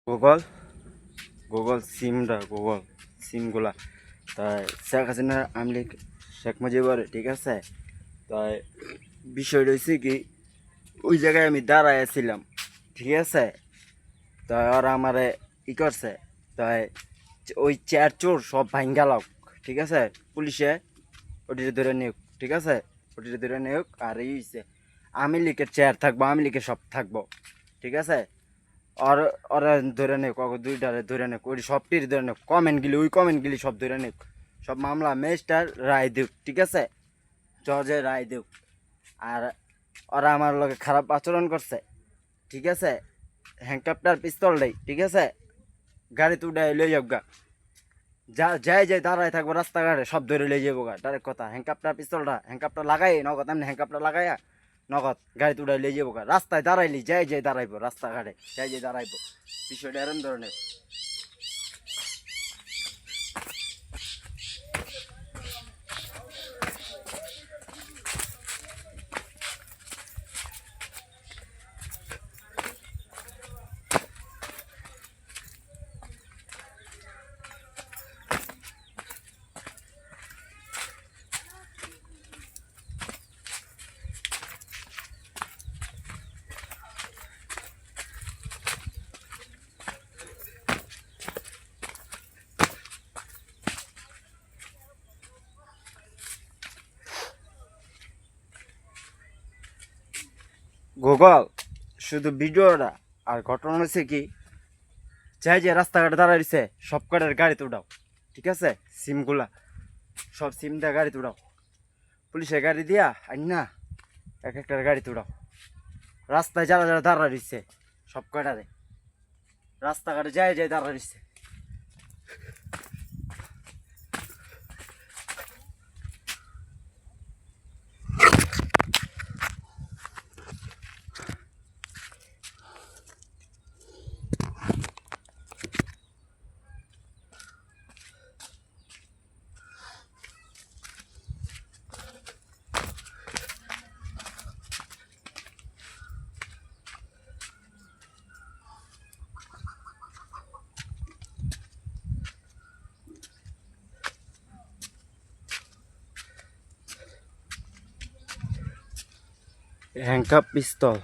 Google Google Google সিমগুলা তাই শেখ হাসিনা আমলি শেখ মুজিবর ঠিক আছে। তাই বিষয় রয়েছে কি ওই জায়গায় আমি দাঁড়াইছিলাম ঠিক আছে। তাই ওরা আমারে ই করছে। তাই ওই চেয়ার চোর সব ভাঙ্গাল ঠিক আছে। পুলিশে ওটিতে ধরে নিয়োগ ঠিক আছে, ওটিতে ধরে নিয়োগ। আর এই হইছে আমি লিখের চেয়ার থাকবো, আমি লিখে সব থাকবো ঠিক আছে। আর ওরা ধরে নেক দুইটারে ধরে নেক ওই সবটির ধরে নেক কমেন্টগুলি ওই কমেন্টগুলি সব ধরে নেক। সব মামলা ম্যাজিস্ট্রেট রায় দেব ঠিক আছে, জজে রায় দেব। আর ওরা আমার লগে খারাপ আচরণ করছে ঠিক আছে। হ্যান্ডকাপটার পিস্তল দেয় ঠিক আছে, গাড়িতে উঠাই লই যাব গা। যাই যাই দাঁড়ায় থাকবো রাস্তাঘাটে সব ধরে লই যাবো গা। ডাইরেক্ট কথা হ্যান্ডকাপটার পিস্তলটা হ্যান্ডকাপটা লাগাই নগদ এমনি হ্যান্ডকাপটা লাগাইয়া নগদ গাড়িতে উঠাই লই যাবো গা। রাস্তায় দাঁড়াইলি যাই যাই দাঁড়াইবো, রাস্তাঘাটে যাই যাই দাঁড়াইবো। বিষয়টা এরম ধরনের। গুগল শুধু ভিডিওটা আর ঘটনা হচ্ছে কি, যাই যে রাস্তাঘাটে দাঁড়াইছে সব কটার গাড়িতে উঠাও ঠিক আছে। সিমগুলা সব সিম দিয়ে গাড়িতে উঠাও, পুলিশের গাড়ি দিয়া আই না এক একটার গাড়িতে উঠাও। রাস্তায় যারা যারা দাঁড়া রইছে সব কটারে রাস্তাঘাটে যাই যাই দাঁড়া রইছে। হ্যান্ডকাপ পিস্তল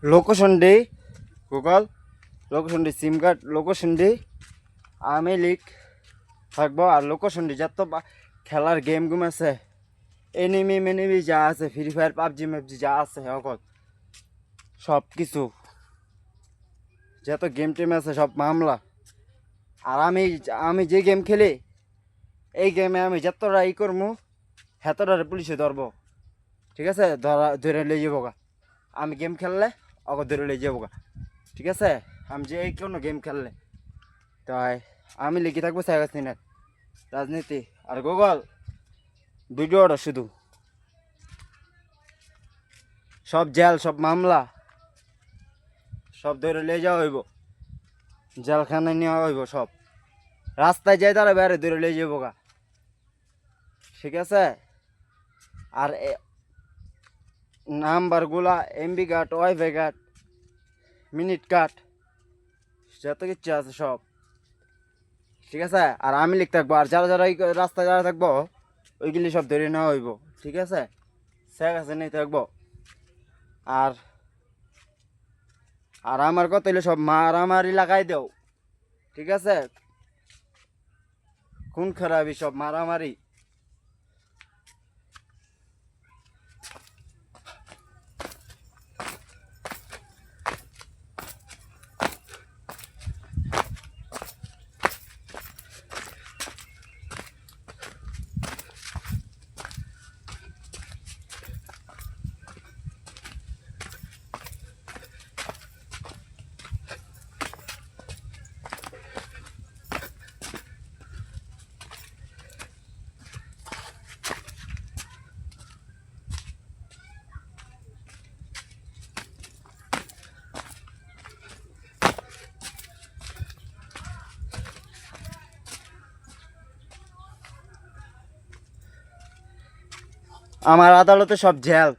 লোকেশন ডে গুগল, লোকেশন ডে সিম কার্ড, লোকেশন ডে আমি লিখ থাকবো। আর লোকেশন ডে যত খেলার গেম আছে, এনিমি মেনিমি যা আছে, ফ্রি ফায়ার পাবজি ম্যাবজি যা আছে সকল সব কিছু যত গেম টেম আছে সব মামলা। আর আমি যে গেম খেলি, এই গেমে আমি যতটা করবো হেতটা পুলিশে ধরবো। ঠিক আছে, ধরে লিয়ে যাবো গা। আমি গেম খেললে ওকে ধরে লিয়ে যাবো গা। ঠিক আছে, আমি যে কোনো গেম খেললে তাই আমি লিখে থাকবো শেখ হাসিনার রাজনীতি। আর গুগল ভিডিওটা শুধু সব জেল সব মামলা সব ধরে লিয়ে যাওয়া হইব, জেলখানায় নেওয়া হইব সব। রাস্তায় যাই তারা বেড়ে ধরে লিয়ে যাবো গা। ঠিক আছে, আর নাম্বারগুলা MB card, WiFi card, minute card যত কিছু আছে সব। ঠিক আছে, আর আমি লিখ থাকবো। আর যারা যারা রাস্তায় যারা থাকবো ওইগুলি সব ধরে নেওয়া হইব। ঠিক আছে, শেখ হাসিনাই থাকবো। আর আর আমার কথা হইলে সব মারামারি লাগাই দেও। ঠিক আছে, খুন খারাপি সব মারামারি। আমার আদালতে সব জেল।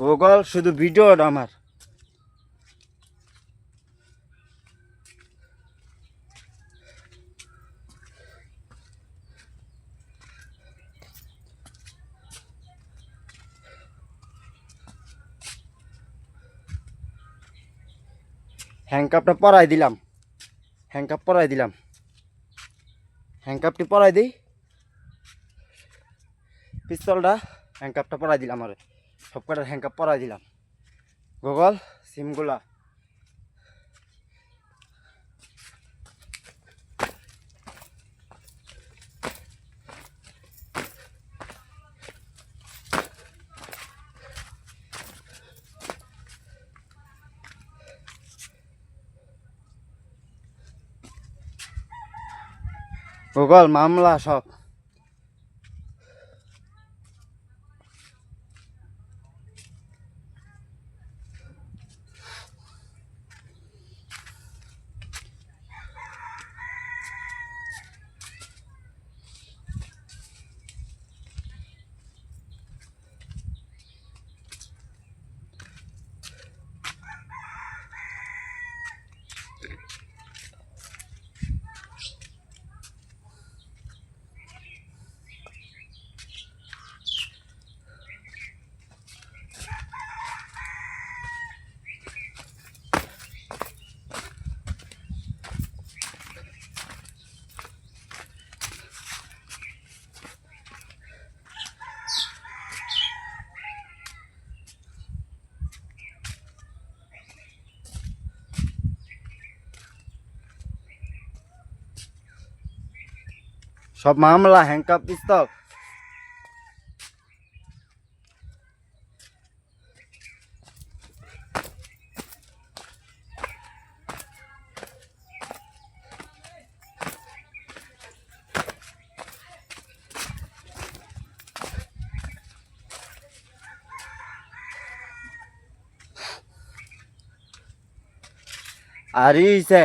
গুগল শুধু ভিডিওটা আমার। হ্যাংকাপটা পরাই দিলাম, হ্যাংকাপ পরাই দিলাম, হ্যাংকাপটি পরাই দিই, পিস্তলটা হ্যাংকাপটা পরাই দিলাম। আর সব কটার হ্যাংকাপ পরাই দিলাম। গুগল সিমগুলা গুগল মামলা সব। সব মামলা হ্যাংকাপ পিস্তল। আর ইসে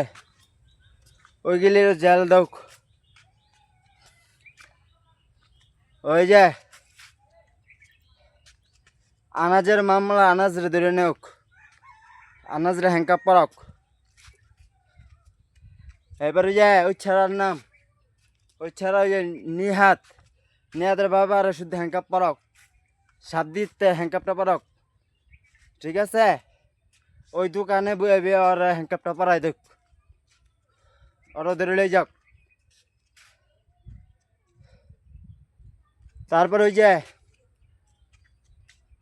ওইগুলির জেল দাও। ওই যে আনাজের মামলা, আনাজরে ধরে নেওক, আনাজরে হ্যাংকাপ পরক। এবার ওই যে ওই ছেড়ার নাম, ওই ছেড়া ওই যে নিহাত, নিহাতের বাবার শুদ্ধ হ্যাংকাপ পরক, সাবদিতে হ্যাংকাপটা পরক, ঠিক আছে? ওই দোকানে বয়ে ওর হ্যাংকাপটা পরাই দেখ, ওরা ধরে লই যাক। তারপর ওই যে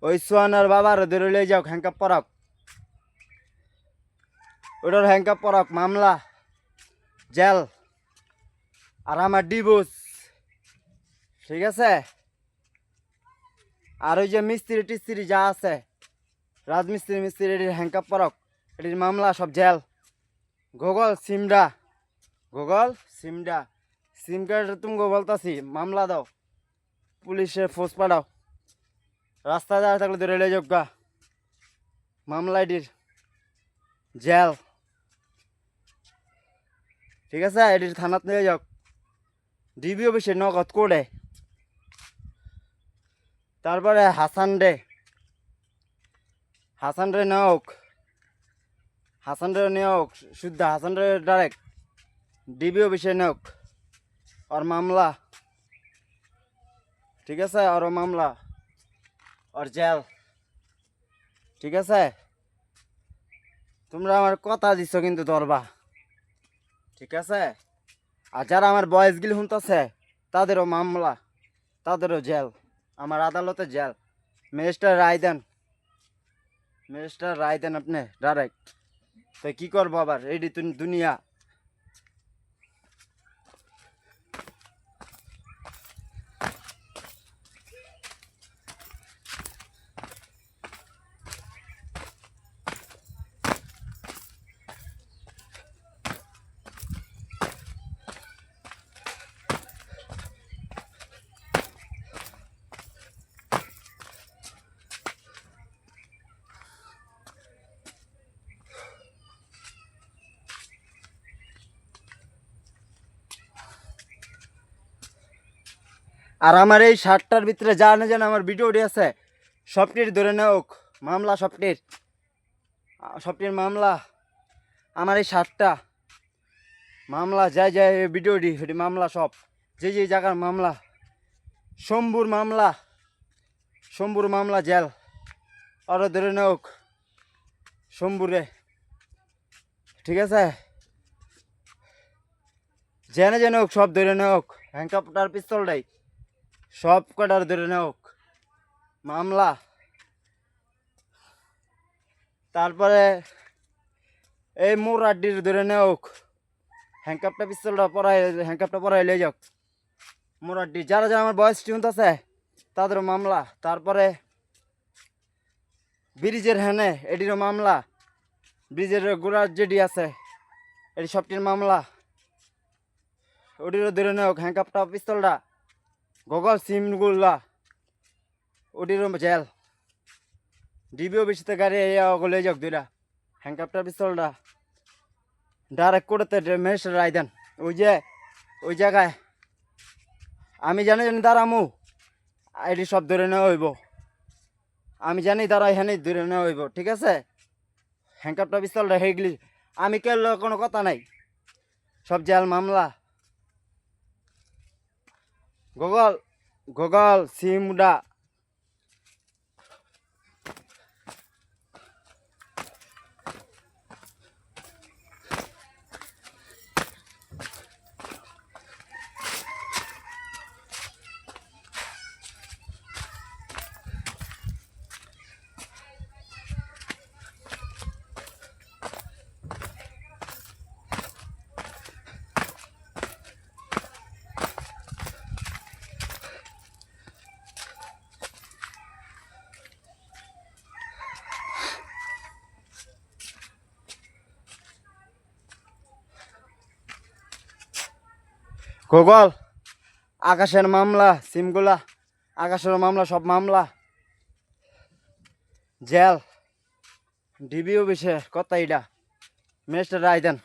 ওই সোয়ানার বাবার ধরে লই যাক, হ্যাংকাপ পরক, ওটার হ্যাংকাপ পরক, মামলা, জেল, আর আমার ডিভোর্স, ঠিক আছে? আর ওই যে মিস্ত্রি টিস্ত্রি যা আছে, রাজমিস্ত্রি মিস্ত্রি, এটির হ্যাংকাপ পরক, এটির মামলা, সব জেল। গুগল সিমডা, গুগল সিমডা, সিম কার্ড তুমি বলতাছি, মামলা দাও, পুলিশের ফোর্স পাঠাও, রাস্তায় দাঁড়িয়ে থাকলে ধরে লই যোগ্যা, মামলা এটির জেল, ঠিক আছে? এটির থানাত নিয়ে যাক, ডিবি অফিসে নগদ করে। তারপরে হাসান রে, হাসান রে নেওক, হাসান রে নেওক শুদ্ধ, হাসান রে ডাইরেক্ট ডিবি অফিসে নেওক, আর মামলা, ঠিক আছে? আর মামলা, আর জেল, ঠিক আছে? তোমরা আমার কথা দিচ্ছ কিন্তু ধরবা, ঠিক আছে? আর যারা আমার বয়েসগুলি শুনতেছে তাদেরও মামলা, তাদেরও জেল, আমার আদালতে জেল। ম্যাজিস্ট্রেট রায় দেন, ম্যাজিস্ট্রেট রায় দেন আপনি ডাইরেক্ট। তো কি করবো আবার, এইটি দুনিয়া। আর আমার এই শার্টটার ভিতরে যা না যেন আমার ভিডিওটি আছে, সবটির ধরে নেওক মামলা, সবটির, সবটির মামলা। আমার এই শার্টটা মামলা, যাই যাই ভিডিওটি সেটি মামলা, সব যে যে জায়গার মামলা, শম্ভুর মামলা, শম্ভুর মামলা জেল, আরও ধরে নেওক শম্ভুরে, ঠিক আছে? জেনে জেনে হোক সব ধরে নেওক, হ্যাংকাপটার পিস্তলটাই সব কটার ধরে নেওক মামলা। তারপরে এই মুরাড্ডির ধরে নেওক, হ্যাংকাপটা পিস্তলটা পরাই, হ্যাংকাপটা পরাই লই যাক মুরাড্ডি। যারা যারা আমার বয়স টিউন আছে তাদেরও মামলা। তারপরে ব্রিজের হ্যানে এটিরও মামলা, ব্রিজের গোড়ার যেটি আছে এটি সবটির মামলা, ওটিরও ধরে নেওক হ্যাংকাপটা পিস্তলটা, গুগল সিমগুলা, ওটিরও জেল। ডিবিও বেশিতে গাড়ি লই যাক দুইটা, হ্যাংকাপটার পিস্তলটা ডাইরেক্ট করতে ম্যাজিস্ট্রেট রায় দেন। ওই যে ওই জায়গায় আমি জানি জানি দাঁড়ামু, এটি সব ধরে নেওয়া হইব, আমি জানি দাঁড়া এখানে ধরে নেওয়া হইব, ঠিক আছে? হ্যাংকাপটা পিস্তলটা হেগলি আমি কেল, কোনো কথা নাই, সব জেল মামলা। গুগল, গুগল সিমডা, গুগল আকাশের মামলা, সিমগুলা, আকাশের মামলা, সব মামলা জেল। ডিবিও বেশে কথা, এটা ম্যাজিস্ট্রেট রায় দেন।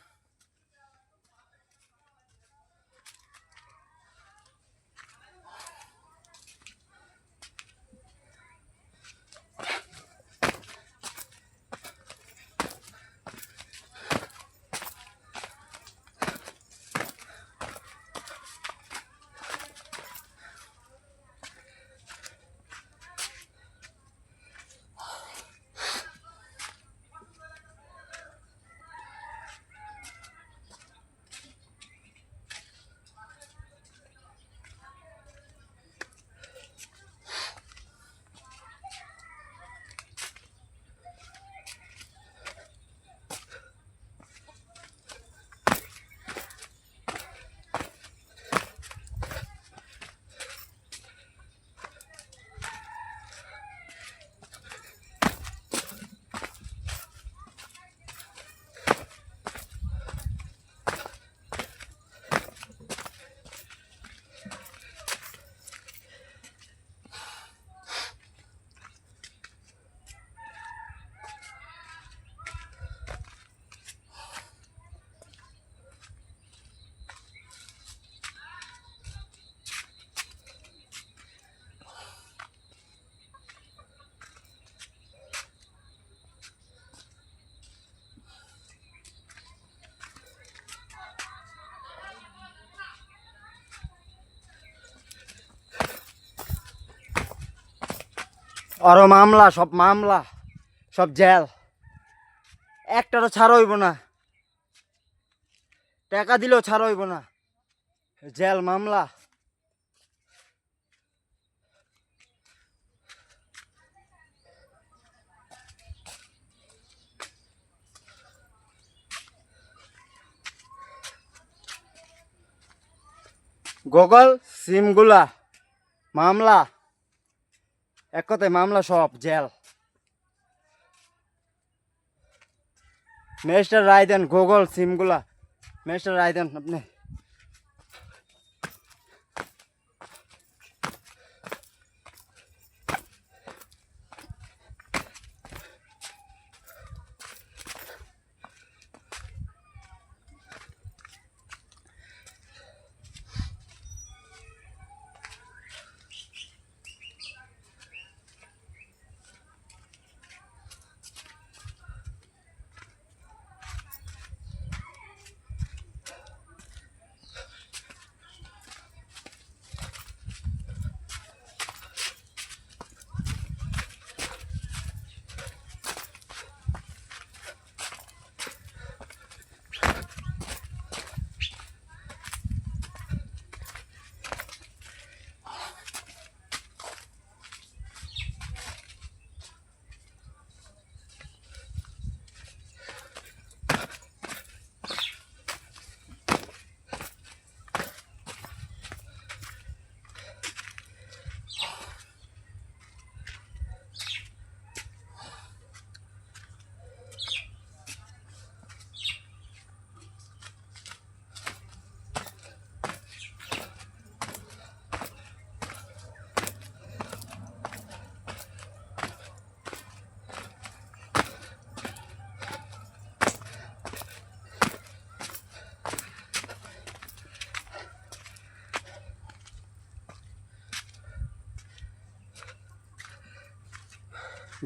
আরো মামলা, সব জেল, একটারও ছাড় হইব না, টাকা দিলেও ছাড় হইব না, জেল মামলা। গুগল সিমগুলা মামলা, এক কথায় মামলা, সব জেল। ম্যাজিস্ট্রেট রায় দেন, গুগল সিমগুলা ম্যাজিস্ট্রেট রায় দেন আপনি।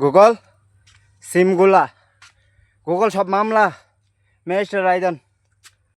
গুগল সিমগুলা, গুগল সব মামলা, ম্যাজিস্ট্রেট রায় দেন।